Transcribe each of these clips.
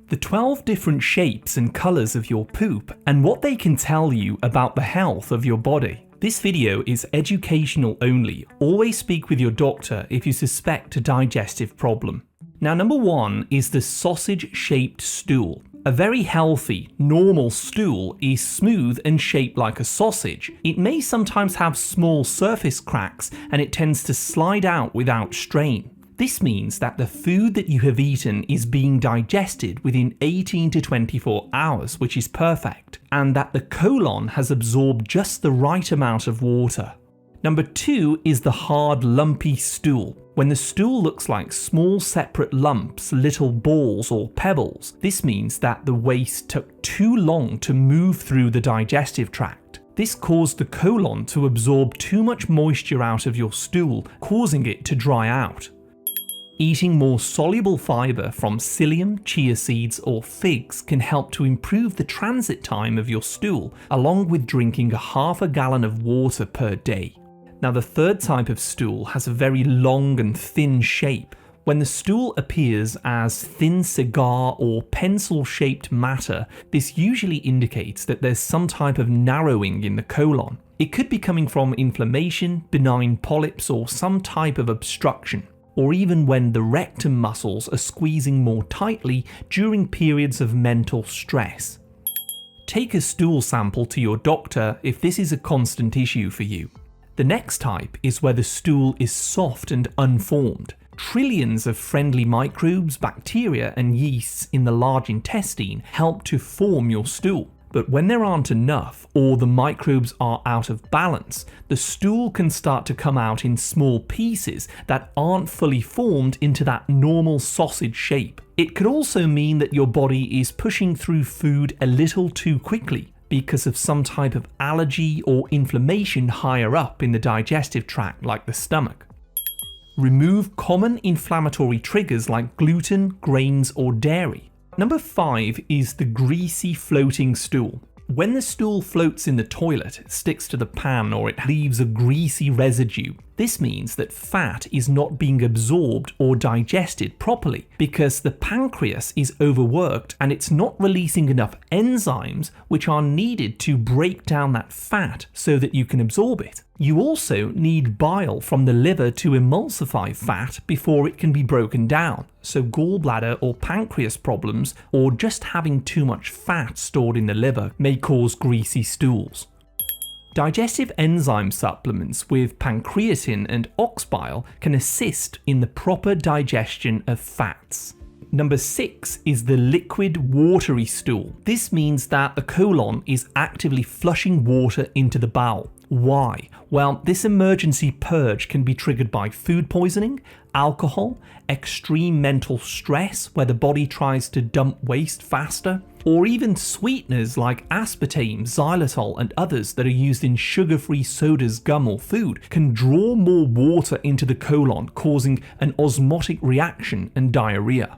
The 12 different shapes and colours of your poop and what they can tell you about the health of your body. This video is educational only. Always speak with your doctor if you suspect a digestive problem. Now, number 1 is the sausage-shaped stool. A very healthy, normal stool is smooth and shaped like a sausage. It may sometimes have small surface cracks and it tends to slide out without strain. This means that the food that you have eaten is being digested within 18 to 24 hours, which is perfect, and that the colon has absorbed just the right amount of water. Number 2 is the hard, lumpy stool. When the stool looks like small separate lumps, little balls or pebbles, this means that the waste took too long to move through the digestive tract. This caused the colon to absorb too much moisture out of your stool, causing it to dry out. Eating more soluble fibre from psyllium, chia seeds or figs can help to improve the transit time of your stool, along with drinking a half a gallon of water per day. Now, the third type of stool has a very long and thin shape. When the stool appears as thin cigar or pencil-shaped matter, this usually indicates that there's some type of narrowing in the colon. It could be coming from inflammation, benign polyps or some type of obstruction, or even when the rectum muscles are squeezing more tightly during periods of mental stress. Take a stool sample to your doctor if this is a constant issue for you. The next type is where the stool is soft and unformed. Trillions of friendly microbes, bacteria and yeasts in the large intestine help to form your stool. But when there aren't enough, or the microbes are out of balance, the stool can start to come out in small pieces that aren't fully formed into that normal sausage shape. It could also mean that your body is pushing through food a little too quickly because of some type of allergy or inflammation higher up in the digestive tract, like the stomach. Remove common inflammatory triggers like gluten, grains or dairy. Number 5 is the greasy floating stool. When the stool floats in the toilet, it sticks to the pan or it leaves a greasy residue. This means that fat is not being absorbed or digested properly because the pancreas is overworked and it's not releasing enough enzymes which are needed to break down that fat so that you can absorb it. You also need bile from the liver to emulsify fat before it can be broken down, so gallbladder or pancreas problems or just having too much fat stored in the liver may cause greasy stools. Digestive enzyme supplements with pancreatin and ox bile can assist in the proper digestion of fats. Number 6 is the liquid watery stool. This means that the colon is actively flushing water into the bowel. Why? Well, this emergency purge can be triggered by food poisoning, alcohol, extreme mental stress where the body tries to dump waste faster, or even sweeteners like aspartame, xylitol and others that are used in sugar-free sodas, gum or food can draw more water into the colon, causing an osmotic reaction and diarrhea.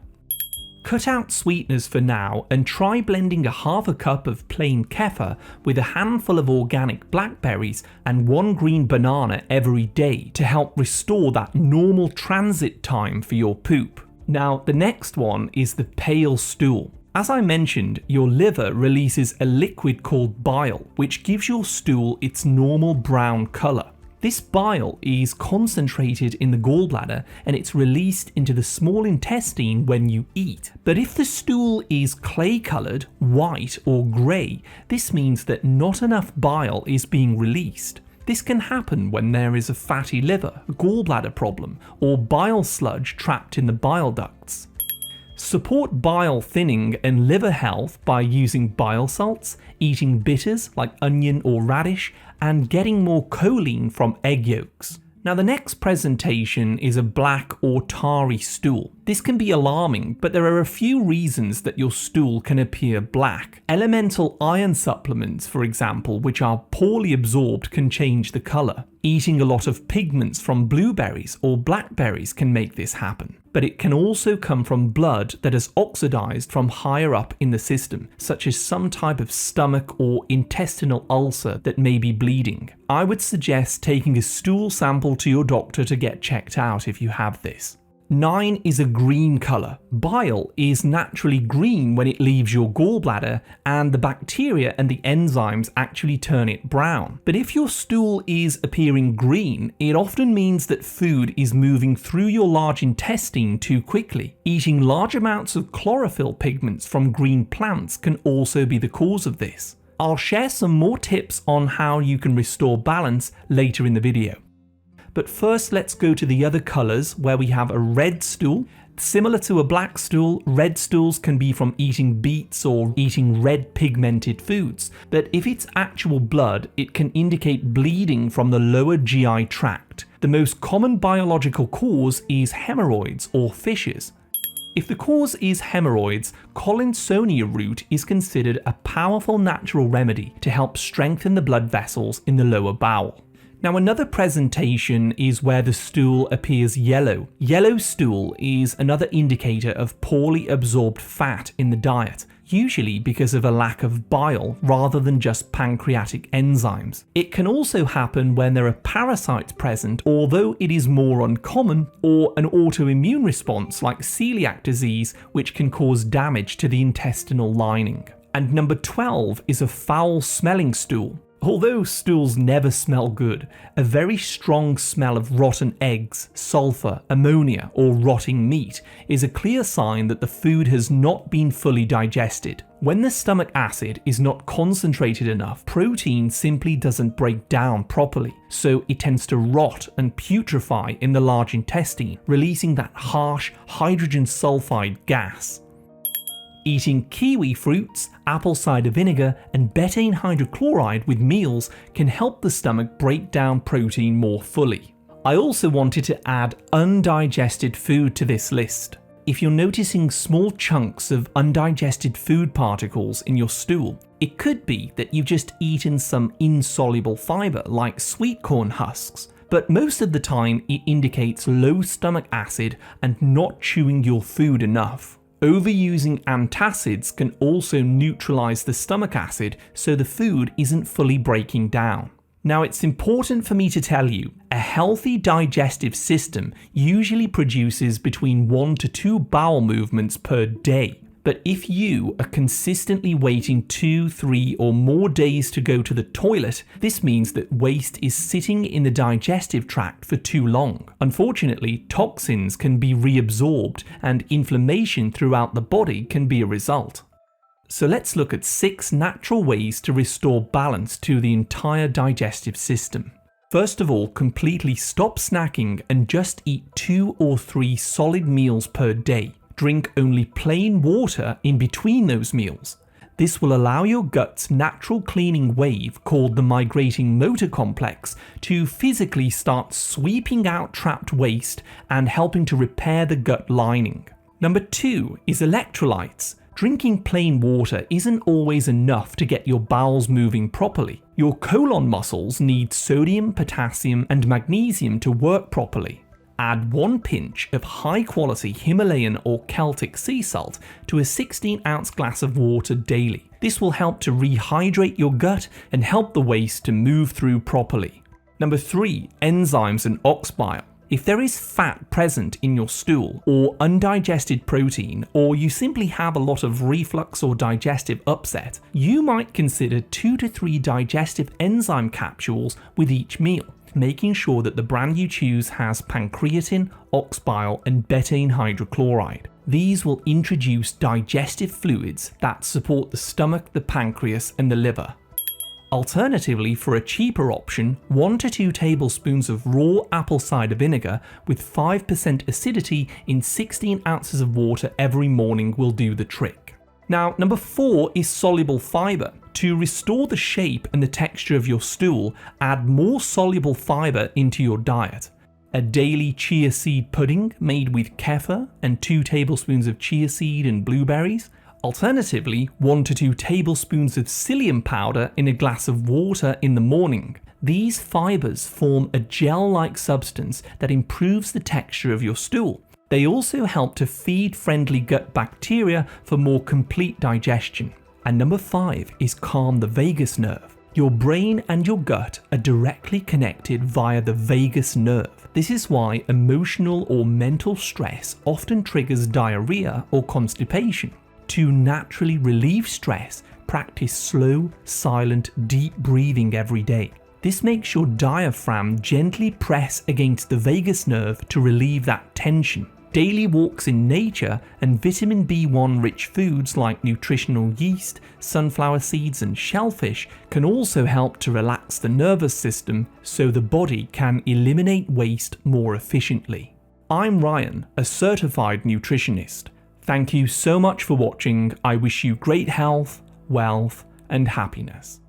Cut out sweeteners for now and try blending a half a cup of plain kefir with a handful of organic blackberries and 1 green banana every day to help restore that normal transit time for your poop. Now, the next one is the pale stool. As I mentioned, your liver releases a liquid called bile, which gives your stool its normal brown colour. This bile is concentrated in the gallbladder and it's released into the small intestine when you eat. But if the stool is clay-coloured, white or grey, this means that not enough bile is being released. This can happen when there is a fatty liver, a gallbladder problem, or bile sludge trapped in the bile ducts. Support bile thinning and liver health by using bile salts, eating bitters like onion or radish, and getting more choline from egg yolks. Now, the next presentation is a black or tarry stool. This can be alarming, but there are a few reasons that your stool can appear black. Elemental iron supplements, for example, which are poorly absorbed, can change the colour. Eating a lot of pigments from blueberries or blackberries can make this happen. But it can also come from blood that has oxidized from higher up in the system, such as some type of stomach or intestinal ulcer that may be bleeding. I would suggest taking a stool sample to your doctor to get checked out if you have this. 9 is a green colour. Bile is naturally green when it leaves your gallbladder, and the bacteria and the enzymes actually turn it brown. But if your stool is appearing green, it often means that food is moving through your large intestine too quickly. Eating large amounts of chlorophyll pigments from green plants can also be the cause of this. I'll share some more tips on how you can restore balance later in the video. But first, let's go to the other colours where we have a red stool. Similar to a black stool, red stools can be from eating beets or eating red pigmented foods. But if it's actual blood, it can indicate bleeding from the lower GI tract. The most common biological cause is hemorrhoids or fissures. If the cause is hemorrhoids, Collinsonia root is considered a powerful natural remedy to help strengthen the blood vessels in the lower bowel. Now, another presentation is where the stool appears yellow. Yellow stool is another indicator of poorly absorbed fat in the diet, usually because of a lack of bile rather than just pancreatic enzymes. It can also happen when there are parasites present, although it is more uncommon, or an autoimmune response like celiac disease, which can cause damage to the intestinal lining. And number 12 is a foul smelling stool. Although stools never smell good, a very strong smell of rotten eggs, sulfur, ammonia, or rotting meat is a clear sign that the food has not been fully digested. When the stomach acid is not concentrated enough, protein simply doesn't break down properly, so it tends to rot and putrefy in the large intestine, releasing that harsh hydrogen sulfide gas. Eating kiwi fruits, apple cider vinegar, and betaine hydrochloride with meals can help the stomach break down protein more fully. I also wanted to add undigested food to this list. If you're noticing small chunks of undigested food particles in your stool, it could be that you've just eaten some insoluble fiber like sweet corn husks. But most of the time it indicates low stomach acid and not chewing your food enough. Overusing antacids can also neutralize the stomach acid so the food isn't fully breaking down. Now, it's important for me to tell you, a healthy digestive system usually produces between 1 to 2 bowel movements per day. But if you are consistently waiting 2, 3 or more days to go to the toilet, this means that waste is sitting in the digestive tract for too long. Unfortunately, toxins can be reabsorbed and inflammation throughout the body can be a result. So let's look at 6 natural ways to restore balance to the entire digestive system. First of all, completely stop snacking and just eat 2 or 3 solid meals per day. Drink only plain water in between those meals. This will allow your gut's natural cleaning wave, called the migrating motor complex, to physically start sweeping out trapped waste and helping to repair the gut lining. Number 2 is electrolytes. Drinking plain water isn't always enough to get your bowels moving properly. Your colon muscles need sodium, potassium, and magnesium to work properly. Add 1 pinch of high-quality Himalayan or Celtic sea salt to a 16-ounce glass of water daily. This will help to rehydrate your gut and help the waste to move through properly. Number 3, enzymes and ox bile. If there is fat present in your stool, or undigested protein, or you simply have a lot of reflux or digestive upset, you might consider 2 to 3 digestive enzyme capsules with each meal, making sure that the brand you choose has pancreatin, ox bile, and betaine hydrochloride. These will introduce digestive fluids that support the stomach, the pancreas, and the liver. Alternatively, for a cheaper option, 1 to 2 tablespoons of raw apple cider vinegar with 5% acidity in 16 ounces of water every morning will do the trick. Now, number 4 is soluble fiber. To restore the shape and the texture of your stool, add more soluble fiber into your diet. A daily chia seed pudding made with kefir and 2 tablespoons of chia seed and blueberries. Alternatively, 1 to 2 tablespoons of psyllium powder in a glass of water in the morning. These fibers form a gel-like substance that improves the texture of your stool. They also help to feed friendly gut bacteria for more complete digestion. And number 5 is calm the vagus nerve. Your brain and your gut are directly connected via the vagus nerve. This is why emotional or mental stress often triggers diarrhea or constipation. To naturally relieve stress, practice slow, silent, deep breathing every day. This makes your diaphragm gently press against the vagus nerve to relieve that tension. Daily walks in nature and vitamin B1 rich foods like nutritional yeast, sunflower seeds and shellfish can also help to relax the nervous system so the body can eliminate waste more efficiently. I'm Ryan, a certified nutritionist. Thank you so much for watching. I wish you great health, wealth and happiness.